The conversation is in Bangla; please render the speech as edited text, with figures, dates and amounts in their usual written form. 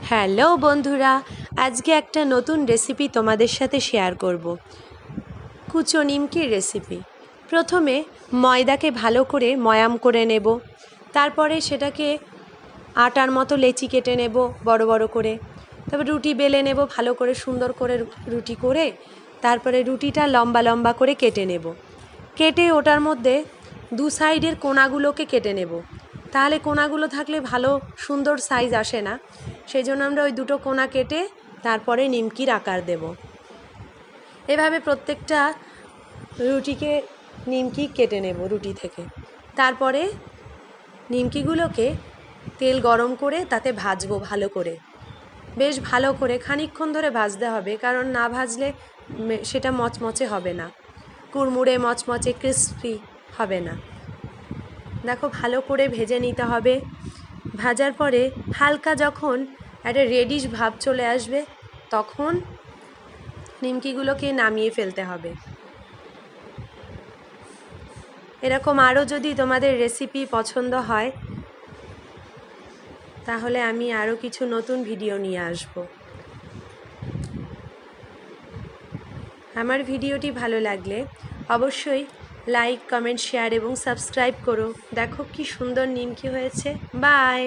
হ্যালো বন্ধুরা, আজকে একটা নতুন রেসিপি তোমাদের সাথে শেয়ার করব। কুচো নিমকির রেসিপি। প্রথমে ময়দাকে ভালো করে ময়াম করে নেব, তারপরে সেটাকে আটার মতো লেচি কেটে নেব বড় বড় করে। তারপর রুটি বেলে নেব ভালো করে, সুন্দর করে রুটি করে তারপরে রুটিটা লম্বা লম্বা করে কেটে নেব। কেটে ওটার মধ্যে দু সাইডের কোণাগুলোকে কেটে নেব, তাহলে কোণাগুলো থাকলে ভালো সুন্দর সাইজ আসে না, সেই জন্য আমরা ওই দুটো কোণা কেটে তারপরে নিমকির আকার দেব। এভাবে প্রত্যেকটা রুটিকে নিমকি কেটে নেব রুটি থেকে। তারপরে নিমকিগুলোকে তেল গরম করে তাতে ভাজবো ভালো করে, বেশ ভালো করে খানিকক্ষণ ধরে ভাজতে হবে, কারণ না ভাজলে সেটা মচমচে হবে না, কুড়মুড়ে মচমচে ক্রিস্পি হবে না। দেখো ভালো করে ভেজে নিতে হবে। ভাজার পরে হালকা যখন একটা রেডিশ ভাব চলে আসবে তখন নিমকিগুলোকে নামিয়ে ফেলতে হবে। এরকম আরও যদি তোমাদের রেসিপি পছন্দ হয় তাহলে আমি আরও কিছু নতুন ভিডিও নিয়ে আসব। আমার ভিডিওটি ভালো লাগলে অবশ্যই লাইক, কমেন্ট, শেয়ার এবং সাবস্ক্রাইব করো। দেখো কি সুন্দর নিমকি হয়েছে। বাই।